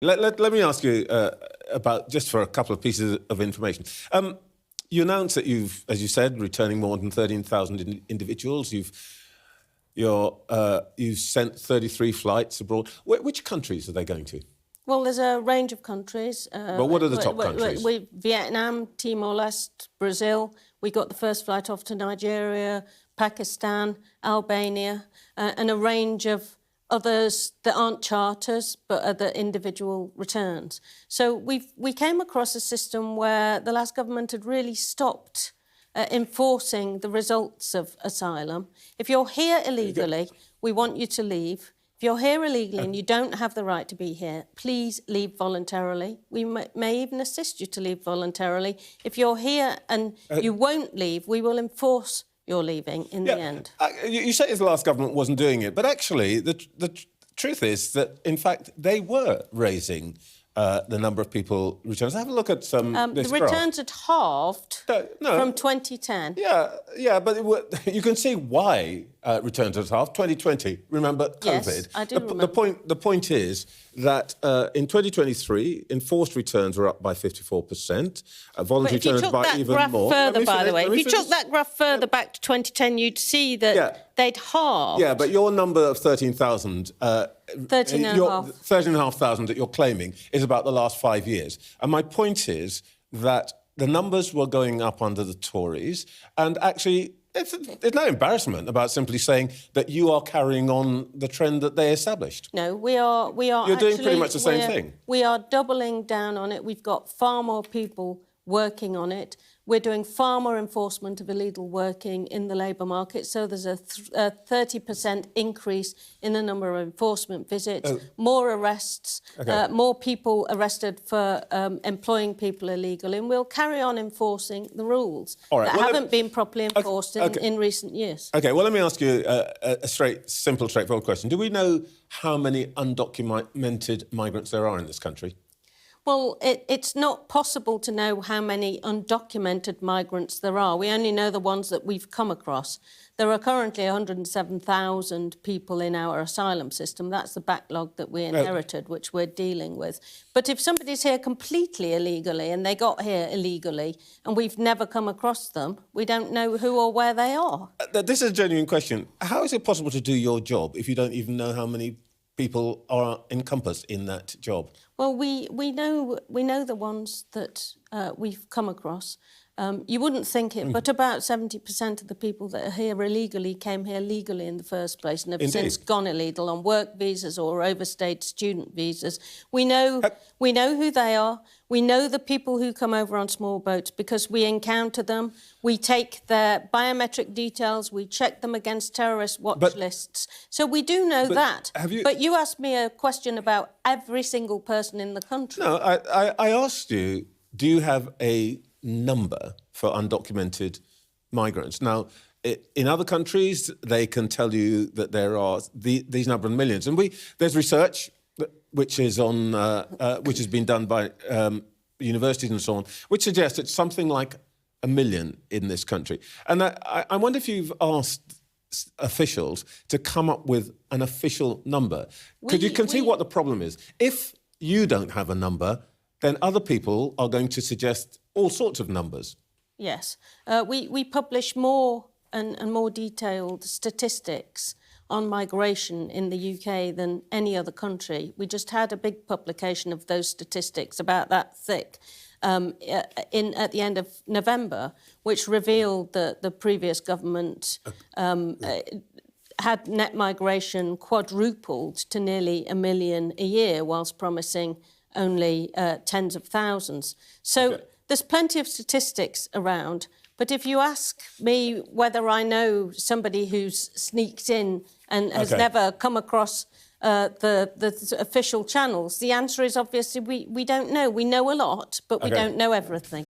Let me ask you about, just for a couple of pieces of information. You announced that you've, as you said, returning more than 13,000 individuals. You've sent 33 flights abroad. Which countries are they going to? Well, there's a range of countries. But what are the top countries? Vietnam, Timor-Leste, Brazil. We got the first flight off to Nigeria, Pakistan, Albania, and a range of others that aren't charters but are the individual returns. So we came across a system where the last government had really stopped enforcing the results of asylum. If you're here illegally, we want you to leave. If you're here illegally and you don't have the right to be here, please leave voluntarily. We may even assist you to leave voluntarily. If you're here and you won't leave, we will enforce your leaving in the end. You say the last government wasn't doing it, but actually the truth is that, in fact, they were raising the number of people returns. Have a look at this the returns had halved from 2010. Yeah, but you can see why returns had halved. 2020, remember COVID? Yes, I do remember. The point is that in 2023, enforced returns were up by 54%, voluntary returns by even more. Further, by the way, if you took that graph further back to 2010, you'd see that they'd halved. Yeah, but your number of 13,000... 13,500 that you're claiming is about the last 5 years. And my point is that the numbers were going up under the Tories, and actually it's no embarrassment about simply saying that you are carrying on the trend that they established. No, we are. You're doing pretty much the same thing. We are doubling down on it. We've got far more people working on it. We're doing far more enforcement of illegal working in the labour market, so there's a 30% increase in the number of enforcement visits, more arrests, more people arrested for employing people illegally, and we'll carry on enforcing the rules that haven't been properly enforced in recent years. OK, well, let me ask you a simple, straightforward question. Do we know how many undocumented migrants there are in this country? Well, it's not possible to know how many undocumented migrants there are. We only know the ones that we've come across. There are currently 107,000 people in our asylum system. That's the backlog that we inherited, which we're dealing with. But if somebody's here completely illegally and they got here illegally and we've never come across them, we don't know who or where they are. This is a genuine question. How is it possible to do your job if you don't even know how many people are encompassed in that job? Well, we know the ones that we've come across. You wouldn't think it, but about 70% of the people that are here illegally came here legally in the first place and have since gone illegal on work visas or overstayed student visas. We know who they are. We know the people who come over on small boats because we encounter them. We take their biometric details. We check them against terrorist watch lists. So we do know that. But you asked me a question about every single person in the country. No, I asked you, do you have a number for undocumented migrants? Now, in other countries, they can tell you that there are these number of millions. And there's research which is on, which has been done by universities and so on, which suggests it's something like 1 million in this country. And I wonder if you've asked officials to come up with an official number. Because you can see what the problem is. If you don't have a number, then other people are going to suggest all sorts of numbers. Yes. We publish more and more detailed statistics on migration in the UK than any other country. We just had a big publication of those statistics about that thick at the end of November, which revealed that the previous government had net migration quadrupled to nearly 1 million a year, whilst promising only tens of thousands. So there's plenty of statistics around. But if you ask me whether I know somebody who's sneaked in and has never come across the official channels, the answer is obviously we don't know. We know a lot, but we don't know everything.